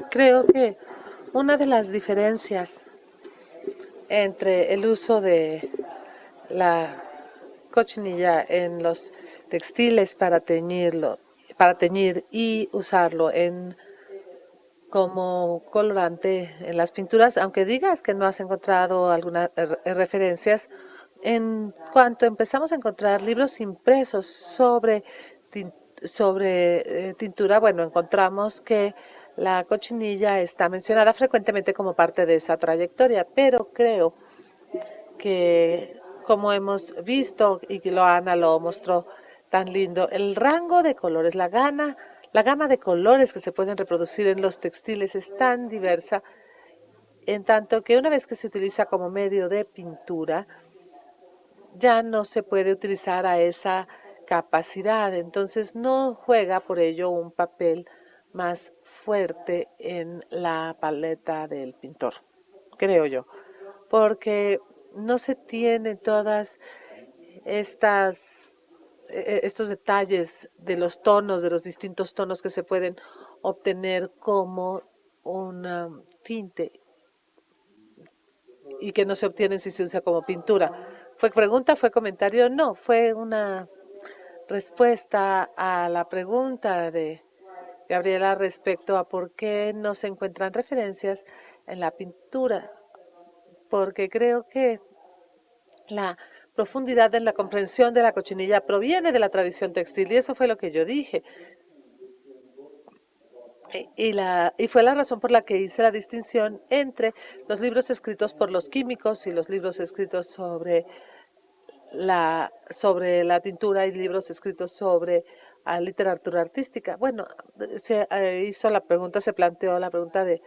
Creo que una de las diferencias entre el uso de la cochinilla en los textiles para teñir y usarlo como colorante en las pinturas, aunque digas que no has encontrado algunas referencias, en cuanto empezamos a encontrar libros impresos sobre tintura, bueno, encontramos que la cochinilla está mencionada frecuentemente como parte de esa trayectoria, pero creo que, como hemos visto y que Loana lo mostró tan lindo, el rango de colores, la gama de colores que se pueden reproducir en los textiles es tan diversa, en tanto que una vez que se utiliza como medio de pintura, ya no se puede utilizar a esa capacidad, entonces no juega por ello un papel más fuerte en la paleta del pintor, creo yo, porque no se tienen todas estos detalles de los tonos, de los distintos tonos que se pueden obtener como un tinte y que no se obtienen si se usa como pintura. ¿Fue pregunta, fue comentario? No, fue una respuesta a la pregunta de Gabriela respecto a por qué no se encuentran referencias en la pintura, porque creo que la profundidad de la comprensión de la cochinilla proviene de la tradición textil y eso fue lo que yo dije. Y fue la razón por la que hice la distinción entre los libros escritos por los químicos y los libros escritos sobre la tintura y libros escritos sobre literatura artística. Bueno, se hizo la pregunta, se planteó la pregunta de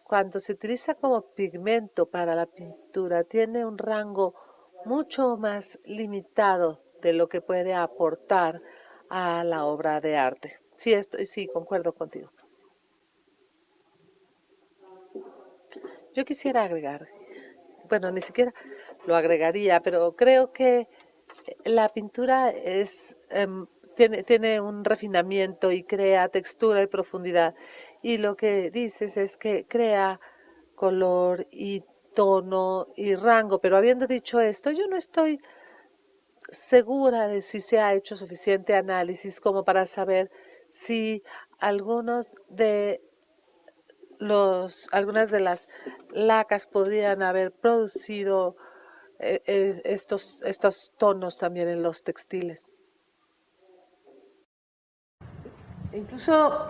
cuando se utiliza como pigmento para la pintura, tiene un rango mucho más limitado de lo que puede aportar a la obra de arte. Sí, concuerdo contigo. Yo quisiera agregar, bueno, ni siquiera lo agregaría, pero creo que la pintura tiene un refinamiento y crea textura y profundidad. Y lo que dices es que crea color y tono y rango. Pero habiendo dicho esto, yo no estoy segura de si se ha hecho suficiente análisis como para saber si algunas de las lacas podrían haber producido estos tonos también en los textiles. Incluso,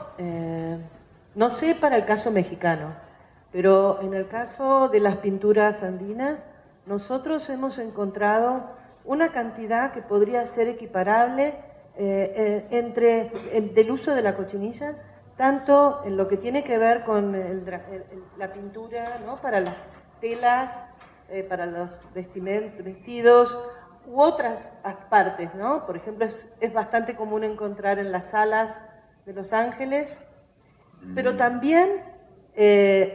no sé para el caso mexicano, pero en el caso de las pinturas andinas, nosotros hemos encontrado una cantidad que podría ser equiparable del uso de la cochinilla, tanto en lo que tiene que ver con la pintura, ¿no?, para las telas, para los vestidos u otras partes, ¿no? Por ejemplo, es bastante común encontrar en las salas de Los Ángeles, pero también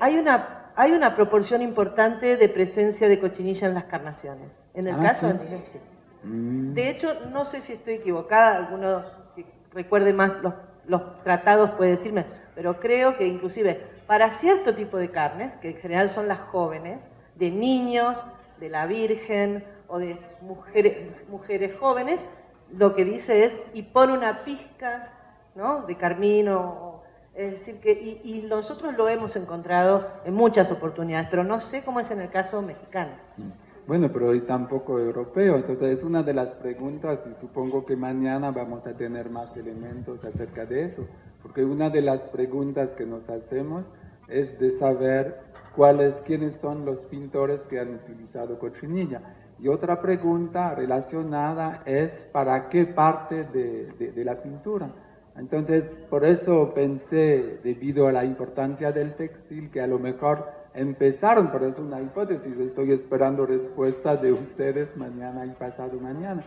hay una proporción importante de presencia de cochinilla en las carnaciones. En el caso de sí. De hecho, no sé si estoy equivocada, algunos, si recuerde más los tratados puede decirme, pero creo que inclusive para cierto tipo de carnes, que en general son las jóvenes, de niños, de la Virgen o de mujeres jóvenes, lo que dice es, y pone una pizca, ¿no?, de carmín es decir, y nosotros lo hemos encontrado en muchas oportunidades, pero no sé cómo es en el caso mexicano. Bueno, pero hoy tampoco europeo, entonces es una de las preguntas y supongo que mañana vamos a tener más elementos acerca de eso, porque una de las preguntas que nos hacemos es de saber quiénes son los pintores que han utilizado cochinilla. Y otra pregunta relacionada es ¿para qué parte de la pintura? Entonces, por eso pensé, debido a la importancia del textil, que a lo mejor empezaron, pero es una hipótesis, estoy esperando respuestas de ustedes mañana y pasado mañana.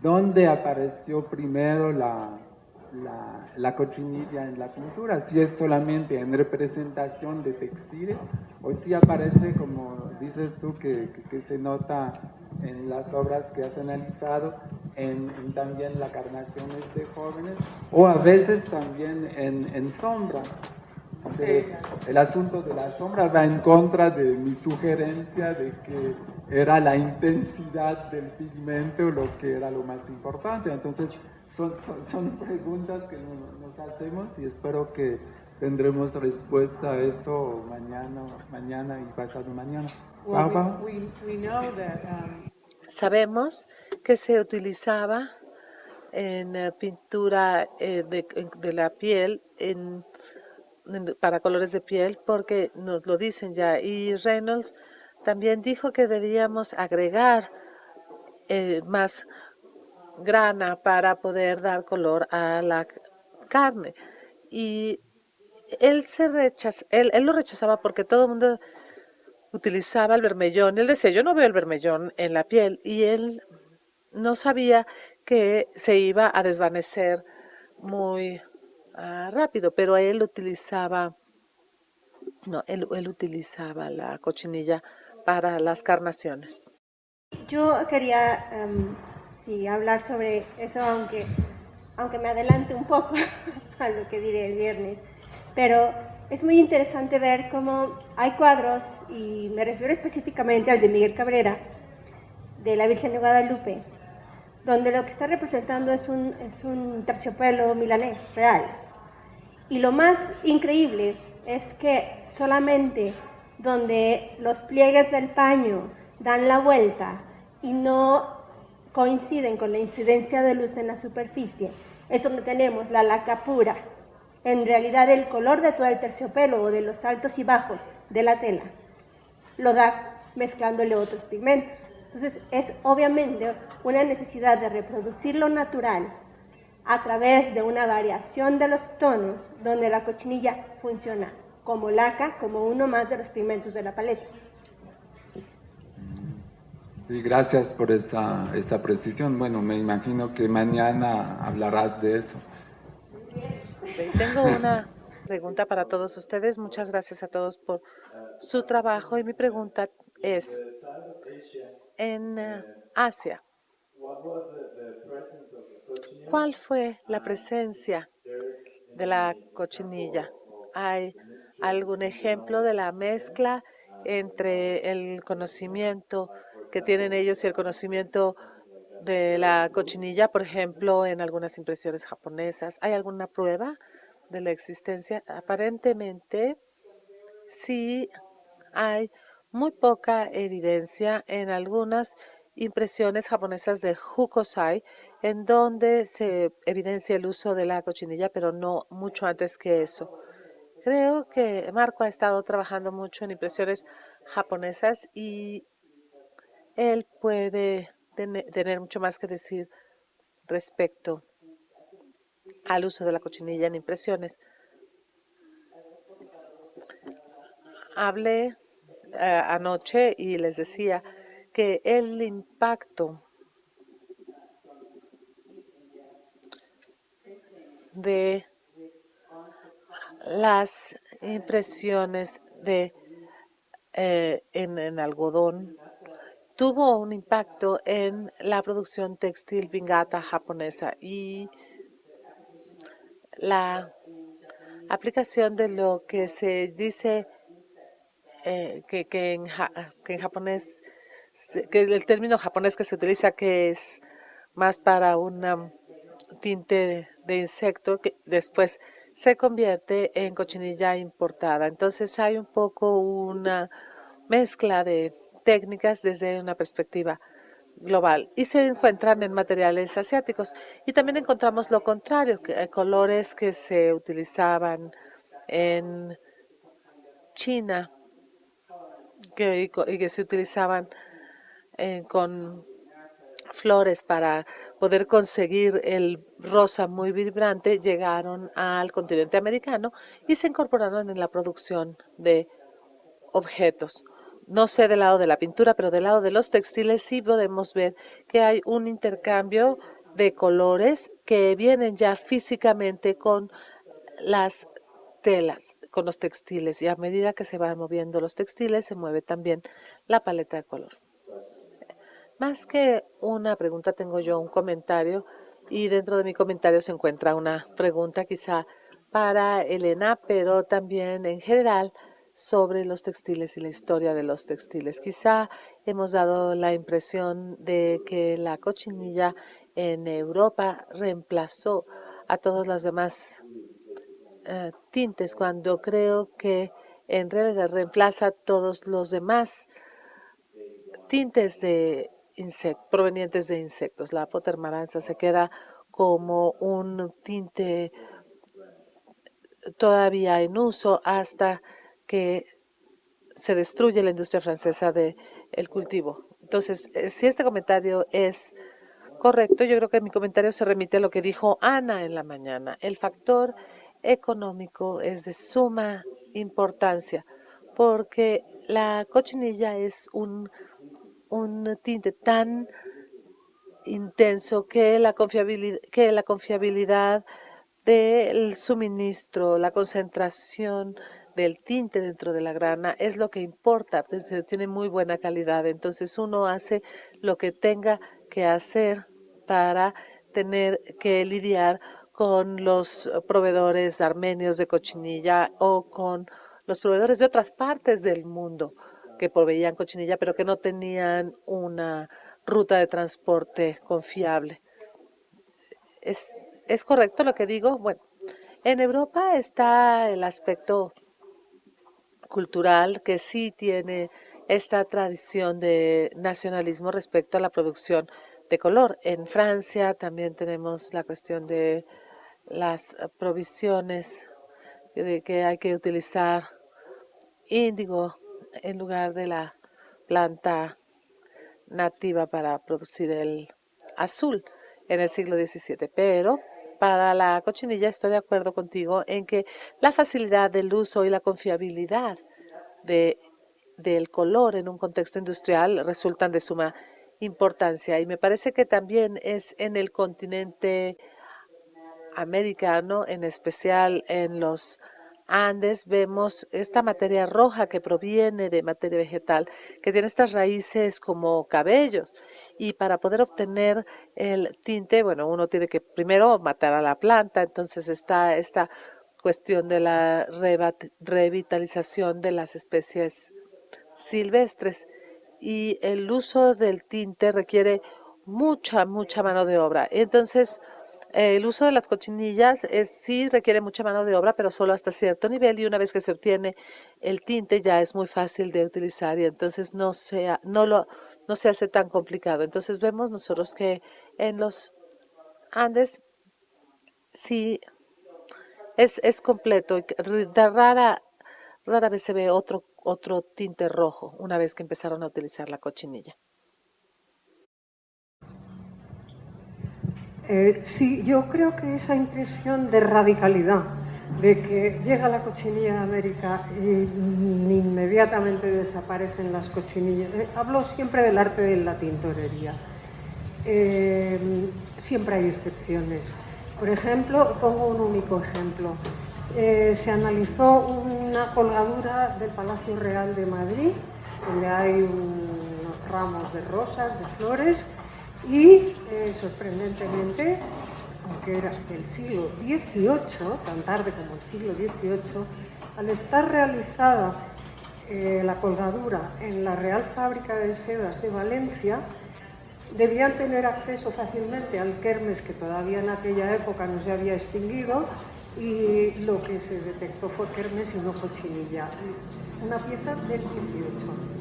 ¿Dónde apareció primero la cochinilla en la pintura? Si es solamente en representación de textiles, o si aparece, como dices tú, que se nota en las obras que has analizado, en también las carnaciones de jóvenes, o a veces también en sombra. El asunto de la sombra va en contra de mi sugerencia de que era la intensidad del pigmento lo que era lo más importante. Entonces, son preguntas que nos hacemos y espero que tendremos respuesta a eso mañana y pasado mañana. Well, we know that, Sabemos que se utilizaba en pintura de la piel para colores de piel porque nos lo dicen ya. Y Reynolds también dijo que debíamos agregar más grana para poder dar color a la carne. Y él lo rechazaba porque todo el mundo utilizaba el vermellón. Él decía, yo no veo el vermellón en la piel. Y él no sabía que se iba a desvanecer muy rápido, pero él utilizaba la cochinilla para las carnaciones. Yo quería sí, hablar sobre eso, aunque me adelante un poco a lo que diré el viernes, pero es muy interesante ver cómo hay cuadros, y me refiero específicamente al de Miguel Cabrera, de la Virgen de Guadalupe, donde lo que está representando es un terciopelo milanés real. Y lo más increíble es que solamente donde los pliegues del paño dan la vuelta y no coinciden con la incidencia de luz en la superficie, es donde tenemos la laca pura. En realidad el color de todo el terciopelo o de los altos y bajos de la tela lo da mezclándole otros pigmentos. Entonces es obviamente una necesidad de reproducir lo natural a través de una variación de los tonos donde la cochinilla funciona como laca, como uno más de los pigmentos de la paleta. Sí, gracias por esa precisión. Bueno, me imagino que mañana hablarás de eso. Tengo una pregunta para todos ustedes. Muchas gracias a todos por su trabajo. Y mi pregunta es, en Asia, ¿cuál fue la presencia de la cochinilla? ¿Hay algún ejemplo de la mezcla entre el conocimiento que tienen ellos y el conocimiento de la cochinilla, por ejemplo, en algunas impresiones japonesas? ¿Hay alguna prueba de la existencia? Aparentemente, sí hay muy poca evidencia en algunas impresiones japonesas de Hokusai, en donde se evidencia el uso de la cochinilla, pero no mucho antes que eso. Creo que Marco ha estado trabajando mucho en impresiones japonesas y él puede tener mucho más que decir respecto al uso de la cochinilla en impresiones. Hablé anoche y les decía que el impacto de las impresiones en algodón tuvo un impacto en la producción textil Vingata japonesa y la aplicación de lo que se dice que en japonés, que el término japonés que se utiliza, que es más para un tinte de insecto, que después se convierte en cochinilla importada. Entonces hay un poco una mezcla de técnicas desde una perspectiva global y se encuentran en materiales asiáticos. Y también encontramos lo contrario, colores que se utilizaban en China y que se utilizaban con flores para poder conseguir el rosa muy vibrante, llegaron al continente americano y se incorporaron en la producción de objetos. No sé del lado de la pintura, pero del lado de los textiles sí podemos ver que hay un intercambio de colores que vienen ya físicamente con las telas, con los textiles, y a medida que se van moviendo los textiles se mueve también la paleta de color. Más que una pregunta tengo yo un comentario, y dentro de mi comentario se encuentra una pregunta quizá para Elena, pero también en general sobre los textiles y la historia de los textiles. Quizá hemos dado la impresión de que la cochinilla en Europa reemplazó a todos los demás tintes, cuando creo que en realidad reemplaza todos los demás tintes provenientes de insectos. La potermaranza se queda como un tinte todavía en uso hasta que se destruye la industria francesa del cultivo. Entonces, si este comentario es correcto, yo creo que mi comentario se remite a lo que dijo Ana en la mañana. El factor económico es de suma importancia porque la cochinilla es un tinte tan intenso que la confiabilidad del suministro, la concentración del tinte dentro de la grana es lo que importa, tiene muy buena calidad. Entonces uno hace lo que tenga que hacer para tener que lidiar con los proveedores armenios de cochinilla o con los proveedores de otras partes del mundo que proveían cochinilla, pero que no tenían una ruta de transporte confiable. ¿Es correcto lo que digo? Bueno, en Europa está el aspecto cultural que sí tiene esta tradición de nacionalismo respecto a la producción de color. En Francia también tenemos la cuestión de las provisiones de que hay que utilizar índigo en lugar de la planta nativa para producir el azul en el siglo XVII. Pero para la cochinilla estoy de acuerdo contigo en que la facilidad del uso y la confiabilidad del color en un contexto industrial resultan de suma importancia. Y me parece que también es en el continente americano, en especial en los Andes, vemos esta materia roja que proviene de materia vegetal, que tiene estas raíces como cabellos. Y para poder obtener el tinte, bueno, uno tiene que primero matar a la planta, entonces está esta cuestión de la revitalización de las especies silvestres. Y el uso del tinte requiere mucha mano de obra. Entonces, el uso de las cochinillas sí requiere mucha mano de obra, pero solo hasta cierto nivel, y una vez que se obtiene el tinte ya es muy fácil de utilizar y entonces no se hace tan complicado. Entonces vemos nosotros que en los Andes sí es completo y rara vez se ve otro tinte rojo una vez que empezaron a utilizar la cochinilla. Sí, yo creo que esa impresión de radicalidad, de que llega la cochinilla de América y inmediatamente desaparecen las cochinillas. Hablo siempre del arte de la tintorería. Siempre hay excepciones. Por ejemplo, pongo un único ejemplo. Se analizó una colgadura del Palacio Real de Madrid, donde hay unos ramos de rosas, de flores, y sorprendentemente, aunque era del siglo XVIII, tan tarde como el siglo XVIII, al estar realizada la colgadura en la Real Fábrica de Sedas de Valencia, debían tener acceso fácilmente al kermes, que todavía en aquella época no se había extinguido, y lo que se detectó fue kermes y no cochinilla. Una pieza del XVIII.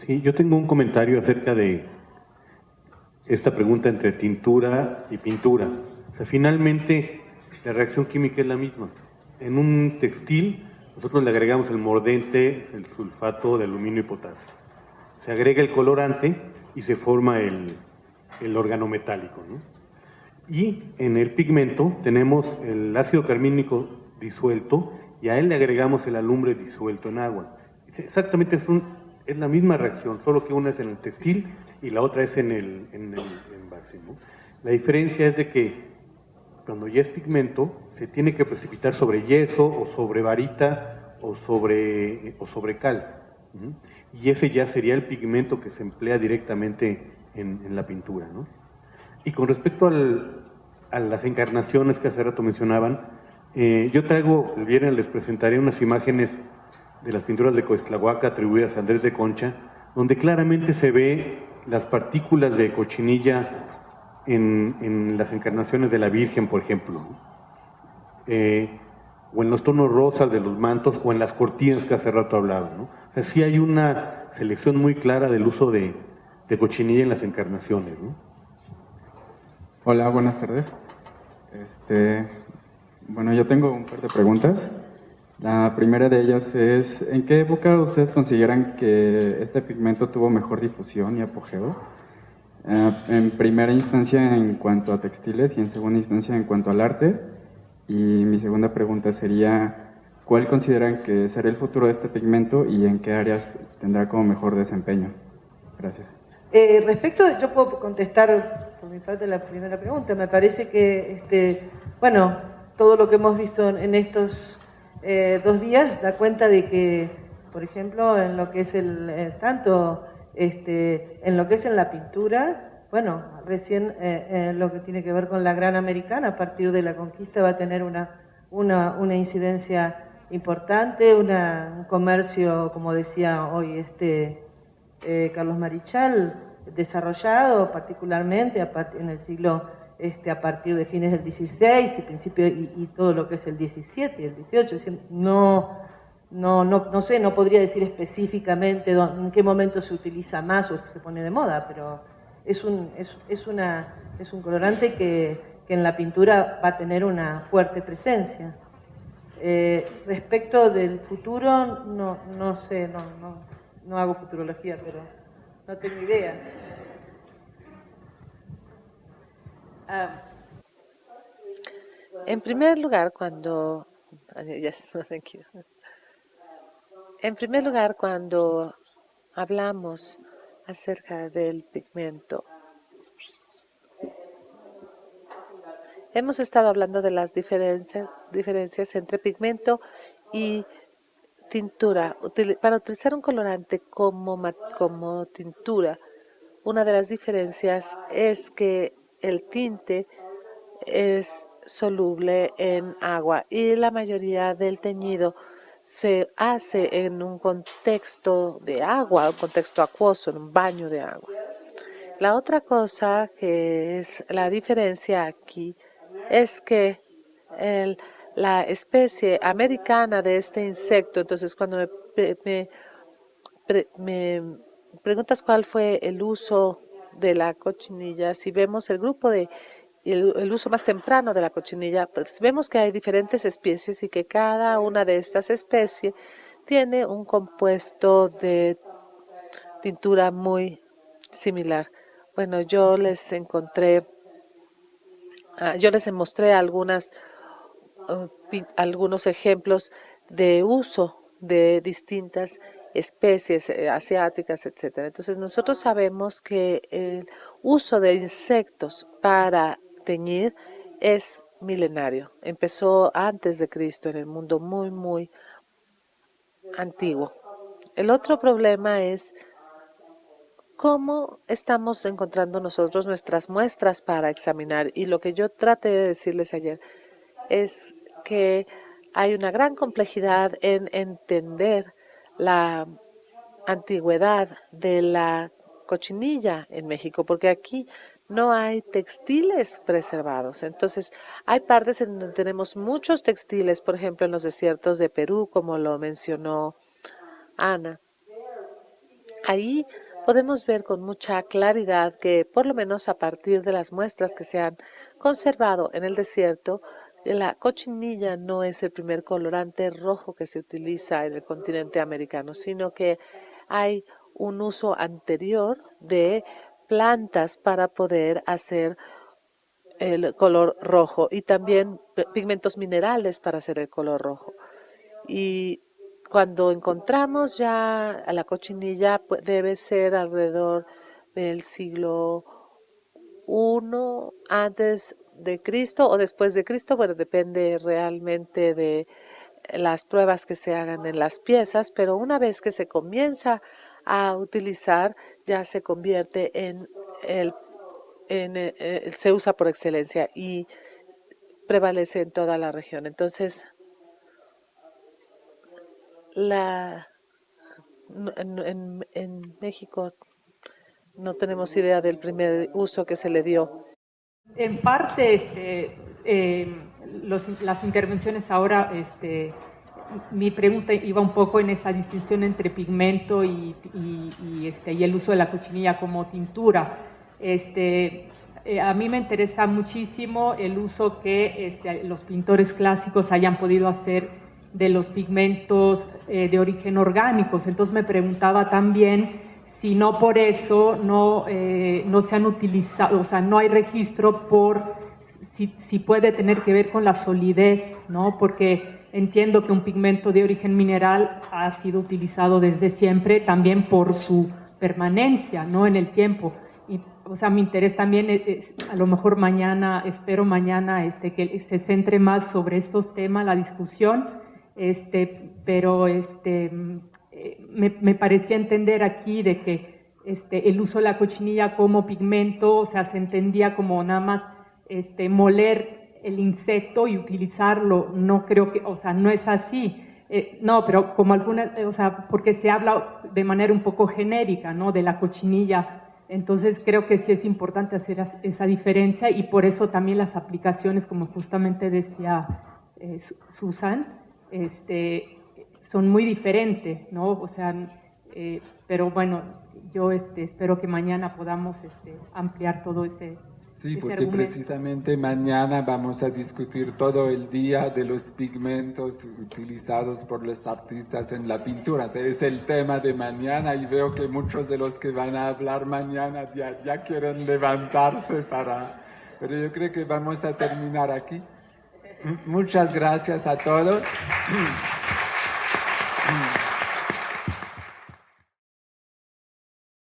Sí, yo tengo un comentario acerca de esta pregunta entre tintura y pintura. O sea, finalmente la reacción química es la misma. En un textil nosotros le agregamos el mordente, el sulfato de aluminio y potasio. Se agrega el colorante y se forma el organometálico, ¿no? Y en el pigmento tenemos el ácido carmínico disuelto y a él le agregamos el alumbre disuelto en agua. Exactamente es la misma reacción, solo que una es en el textil y la otra es en el envase, ¿no? La diferencia es de que cuando ya es pigmento se tiene que precipitar sobre yeso o sobre varita o sobre cal, ¿no? Y ese ya sería el pigmento que se emplea directamente en la pintura, ¿no? Y con respecto a las encarnaciones que hace rato mencionaban, yo traigo, el viernes les presentaré unas imágenes de las pinturas de Coixtlahuaca atribuidas a Andrés de Concha, donde claramente se ve las partículas de cochinilla en las encarnaciones de la Virgen, por ejemplo, o en los tonos rosas de los mantos, o en las cortinas que hace rato hablaba, ¿no? O sea, sí hay una selección muy clara del uso de cochinilla en las encarnaciones, ¿no? Hola, buenas tardes. Bueno, yo tengo un par de preguntas. La primera de ellas es, ¿en qué época ustedes consideran que este pigmento tuvo mejor difusión y apogeo? En primera instancia en cuanto a textiles y en segunda instancia en cuanto al arte. Y mi segunda pregunta sería, ¿cuál consideran que será el futuro de este pigmento y en qué áreas tendrá como mejor desempeño? Gracias. Yo puedo contestar por mi parte la primera pregunta. Me parece que, bueno, todo lo que hemos visto en estos 2 días da cuenta de que, por ejemplo, en lo que es en lo que es en la pintura, bueno, recién lo que tiene que ver con la Gran Americana, a partir de la conquista va a tener una incidencia importante, un comercio, como decía hoy Carlos Marichal, desarrollado particularmente en el siglo, a partir de fines del XVI y principio y todo lo que es el XVII y el XVIII. Es decir, no sé, no podría decir específicamente en qué momento se utiliza más o se pone de moda, pero es un colorante que en la pintura va a tener una fuerte presencia. Respecto del futuro, no sé, no hago futurología, pero no tengo idea. En primer lugar, cuando... Yes, thank you. En primer lugar, cuando hablamos acerca del pigmento, hemos estado hablando de las diferencias entre pigmento y tintura. Para utilizar un colorante como tintura, una de las diferencias es que el tinte es soluble en agua y la mayoría del teñido se hace en un contexto de agua, un contexto acuoso, en un baño de agua. La otra cosa que es la diferencia aquí es que la especie americana de este insecto, entonces cuando me preguntas cuál fue el uso de la cochinilla, si vemos el grupo de el uso más temprano de la cochinilla, pues vemos que hay diferentes especies y que cada una de estas especies tiene un compuesto de tintura muy similar. Bueno, yo les mostré algunos ejemplos de uso de distintas especies asiáticas, etcétera. Entonces nosotros sabemos que el uso de insectos para teñir es milenario. Empezó antes de Cristo en el mundo muy, muy antiguo. El otro problema es cómo estamos encontrando nosotros nuestras muestras para examinar. Y lo que yo traté de decirles ayer es que hay una gran complejidad en entender la antigüedad de la cochinilla en México, porque aquí no hay textiles preservados. Entonces, hay partes en donde tenemos muchos textiles, por ejemplo, en los desiertos de Perú, como lo mencionó Ana. Ahí podemos ver con mucha claridad que, por lo menos a partir de las muestras que se han conservado en el desierto, la cochinilla no es el primer colorante rojo que se utiliza en el continente americano, sino que hay un uso anterior de plantas para poder hacer el color rojo y también pigmentos minerales para hacer el color rojo. Y cuando encontramos ya a la cochinilla, pues debe ser alrededor del siglo I antes de Cristo o después de Cristo. Bueno, depende realmente de las pruebas que se hagan en las piezas, pero una vez que se comienza a utilizar, ya se convierte en el se usa por excelencia y prevalece en toda la región. Entonces, en México no tenemos idea del primer uso que se le dio. En parte, las intervenciones ahora, mi pregunta iba un poco en esa distinción entre pigmento y el uso de la cochinilla como tintura. A mí me interesa muchísimo el uso que los pintores clásicos hayan podido hacer de los pigmentos de origen orgánicos. Entonces me preguntaba también si no por eso no se han utilizado, o sea, no hay registro por si puede tener que ver con la solidez, ¿no? Porque entiendo que un pigmento de origen mineral ha sido utilizado desde siempre también por su permanencia, ¿no? En el tiempo. Y, o sea, mi interés también es a lo mejor mañana, espero mañana que se centre más sobre estos temas, la discusión, pero me parecía entender aquí de que el uso de la cochinilla como pigmento, o sea, se entendía como nada más moler el insecto y utilizarlo. No creo que, o sea, no es así. No, pero como algunas, o sea, porque se habla de manera un poco genérica, ¿no? De la cochinilla. Entonces creo que sí es importante hacer esa diferencia y por eso también las aplicaciones, como justamente decía Susan, son muy diferentes, ¿no? O sea, pero bueno, yo espero que mañana podamos ampliar todo ese Sí, ese porque argumento. precisamente mañana vamos a discutir todo el día de los pigmentos utilizados por los artistas en la pintura. O sea, es el tema de mañana y veo que muchos de los que van a hablar mañana ya quieren levantarse para... Pero yo creo que vamos a terminar aquí. Muchas gracias a todos.